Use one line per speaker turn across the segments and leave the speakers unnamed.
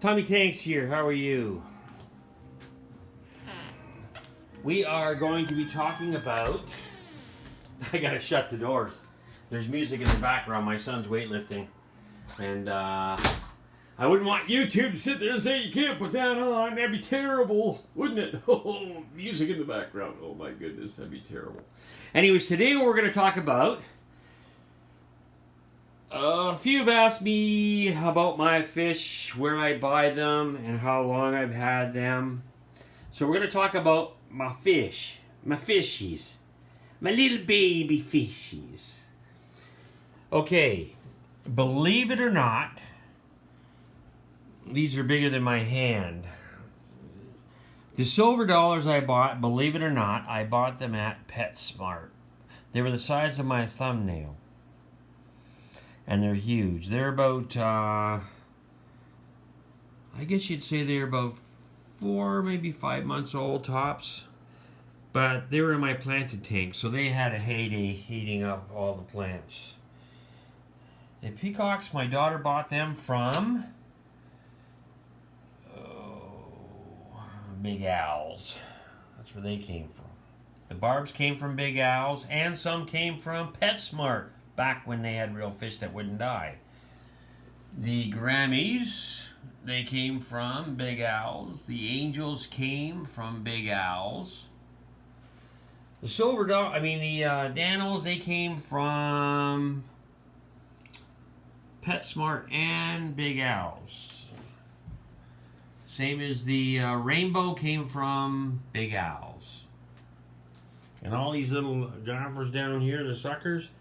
Tommy Tanks here. How are you? We are going to be talking about... I gotta shut the doors. There's music in the background. My son's weightlifting. And I wouldn't want YouTube to sit there and say you can't put that on. That'd be terrible, wouldn't it? Oh, music in the background. Oh my goodness, that'd be terrible. Anyways, today we're going to talk about... a few have asked me about my fish, where I buy them, and how long I've had them. So we're going to talk about my fish, my fishies, my little baby fishies. Okay, believe it or not, these are bigger than my hand. The silver dollars I bought, believe it or not, I bought them at PetSmart. They were the size of my thumbnail. And they're huge. They're about, I guess you'd say they're about 4, maybe 5 months old tops. But they were in my planted tank, so they had a heyday heating up all the plants. The peacocks, my daughter bought them from Big Owls. That's where they came from. The barbs came from Big Owls, and some came from PetSmart. Back when they had real fish that wouldn't die. The Grammys, they came from Big Owls. The Angels came from Big Owls. The Danos, they came from PetSmart and Big Owls. Same as the Rainbow came from Big Owls. And all these little gophers down here, the suckers,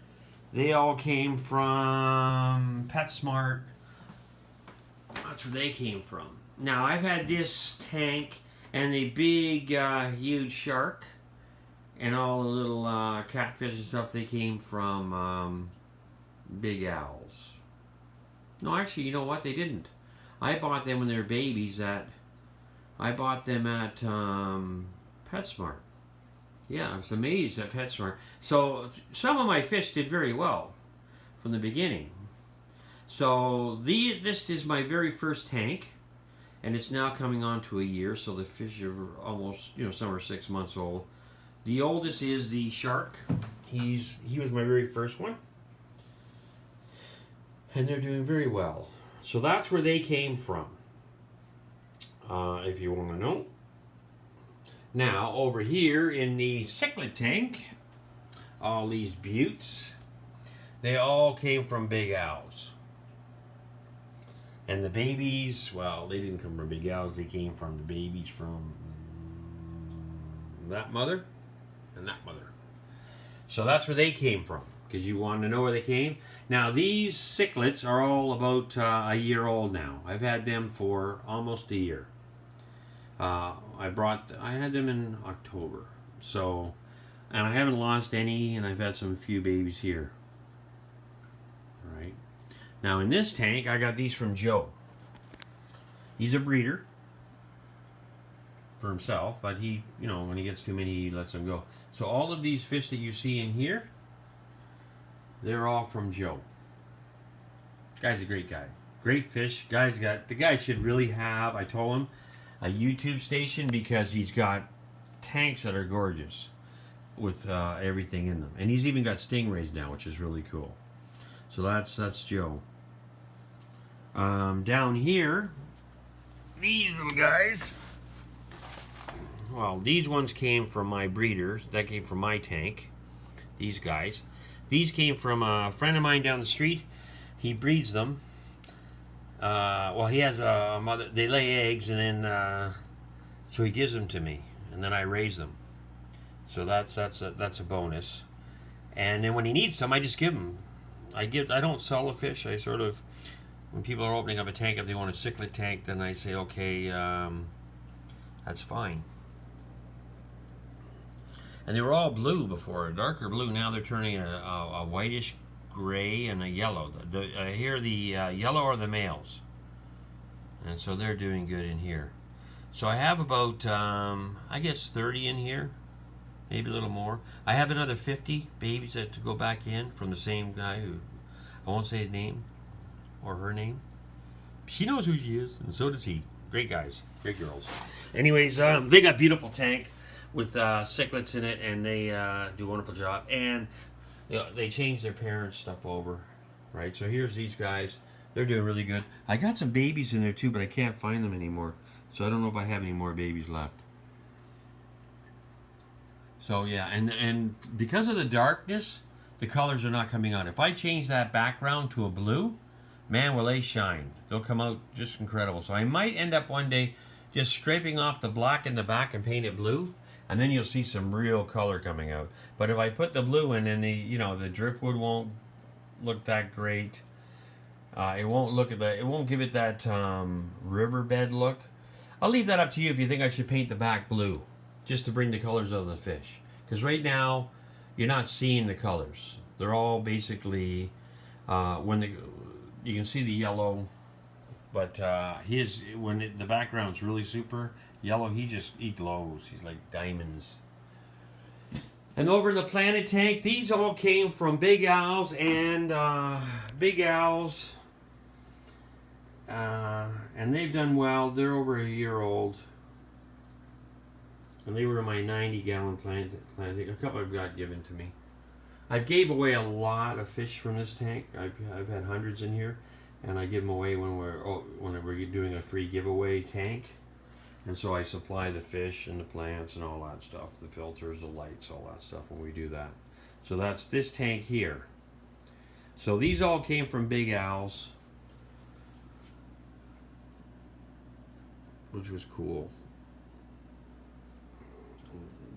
they all came from PetSmart. That's where they came from. Now, I've had this tank and the big, huge shark and all the little catfish and stuff, they came from Big Owls. No, actually, you know what? They didn't. I bought them when they were babies I bought them at PetSmart. Yeah, I was amazed at PetSmart. So some of my fish did very well from the beginning. So this is my very first tank, and it's now coming on to a year. So the fish are almost, some are 6 months old. The oldest is the shark. He was my very first one, and they're doing very well. So that's where they came from. If you want to know. Now, over here in the cichlid tank, all these buttes, they all came from Big Owls. And the babies, well, they didn't come from Big Owls, they came from the babies from that mother and that mother. So that's where they came from, because you wanted to know where they came. Now, these cichlids are all about a year old now. I've had them for almost a year. I had them in October, so, and I haven't lost any, and I've had some few babies here. All right. Now in this tank, I got these from Joe. He's a breeder for himself, but he, when he gets too many, he lets them go. So all of these fish that you see in here, they're all from Joe. Guy's a great guy. Great fish. The guy should really have, I told him, a YouTube station, because he's got tanks that are gorgeous with everything in them, and he's even got stingrays now, which is really cool. So that's Joe. Down here, these little guys, well, these ones came from my breeders. That came from my tank. These guys, these came from a friend of mine down the street. He breeds them. Well, he has a mother. They lay eggs, and then so he gives them to me, and then I raise them. So that's a bonus. And then when he needs some, I just give him. I don't sell the fish. I sort of, when people are opening up a tank, if they want a cichlid tank, then I say, okay, that's fine. And they were all blue before, a darker blue. Now they're turning a whitish gray and a yellow. Here the yellow are the males, and so they're doing good in here. So I have about I guess 30 in here, maybe a little more. I have another 50 babies to go back in from the same guy who, I won't say his name or her name, She knows who she is, and so does he. Great guys, great girls. Anyways, they got beautiful tank with cichlids in it, and they do a wonderful job. And they changed their parents' stuff over, right? So here's these guys. They're doing really good. I got some babies in there too, but I can't find them anymore. So I don't know if I have any more babies left. So yeah, and because of the darkness, the colors are not coming out. If I change that background to a blue, man, will they shine. They'll come out just incredible. So I might end up one day just scraping off the black in the back and paint it blue, and then you'll see some real color coming out. But if I put the blue in, and the driftwood won't look that great. It won't give it that riverbed look. I'll leave that up to you if you think I should paint the back blue, just to bring the colors of the fish. Because right now, you're not seeing the colors. They're all basically you can see the yellow, but the background's really super yellow, he glows. He's like diamonds. And over in the planet tank, these all came from Big Owls and and they've done well. They're over a year old, and they were in my 90-gallon planet tank. A couple I've got given to me. I've gave away a lot of fish from this tank. I've had hundreds in here, and I give them away when we're doing a free giveaway tank. And so I supply the fish and the plants and all that stuff, the filters, the lights, all that stuff when we do that. So that's this tank here. So these all came from Big Owls, which was cool.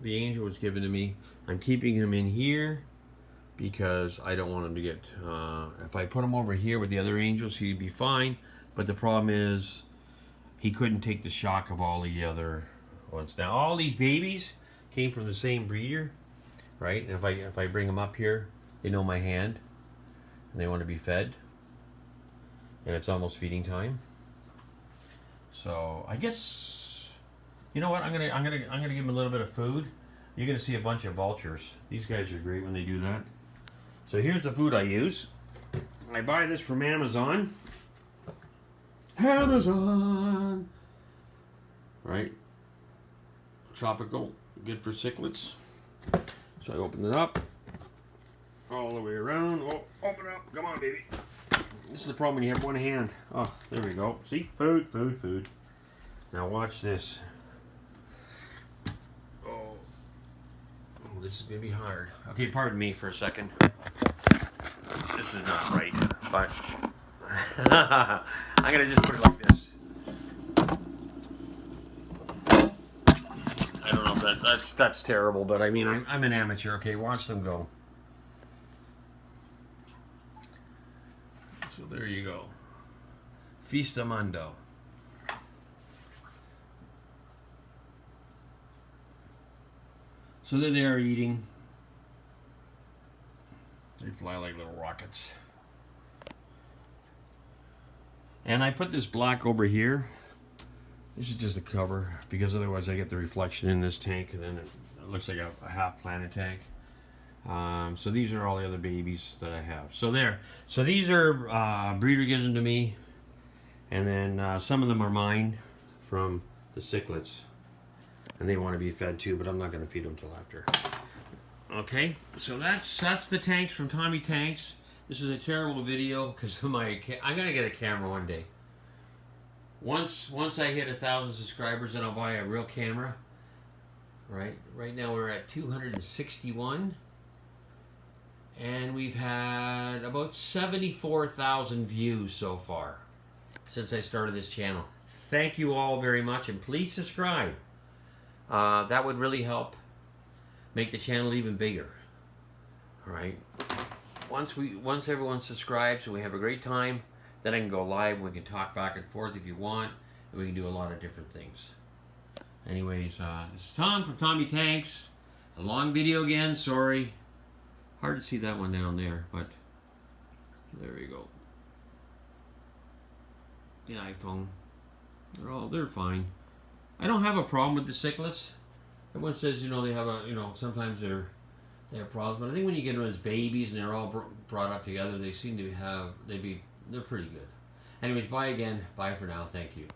The angel was given to me. I'm keeping him in here because I don't want him to get, if I put him over here with the other angels, he'd be fine. But the problem is, he couldn't take the shock of all the other ones. Now, all these babies came from the same breeder, right? And if I bring them up here, they know my hand, and they want to be fed, and it's almost feeding time. So I guess, you know what? I'm gonna give them a little bit of food. You're gonna see a bunch of vultures. These guys are great when they do that. So here's the food I use. I buy this from Amazon. Amazon, right? Tropical, good for cichlids. So I open it up all the way around. Oh, open up! Come on, baby. This is the problem when you have one hand. Oh, there we go. See, food, food, food. Now watch this. Oh, this is gonna be hard. Okay, pardon me for a second. This is not right, but I'm gonna just put it like this. I don't know if that's terrible, but I mean I'm an amateur. Okay, watch them go. So there you go. Fista Mundo. So then they are eating. They fly like little rockets. And I put this black over here. This is just a cover, because otherwise I get the reflection in this tank, and then it looks like a half planet tank. So these are all the other babies that I have. So there. So these are breeder gives them to me, and then some of them are mine from the cichlids, and they want to be fed too, but I'm not going to feed them till after. Okay, so that's the tanks from Tommy Tanks. This is a terrible video because I'm gonna get a camera one day. Once I hit 1,000 subscribers, then I'll buy a real camera. Right now we're at 261, and we've had about 74,000 views so far since I started this channel. Thank you all very much, and please subscribe. That would really help make the channel even bigger. All right. Once everyone subscribes and we have a great time, then I can go live. We can talk back and forth if you want, and we can do a lot of different things. Anyways, this is Tom from Tommy Tanks. A long video again, sorry. Hard to see that one down there, but there you go. The iPhone. They're fine. I don't have a problem with the cichlids. Everyone says, they have sometimes they have problems, but I think when you get them as babies and they're all brought up together, they seem to they're pretty good.
Anyways, bye again. Bye for now. Thank you.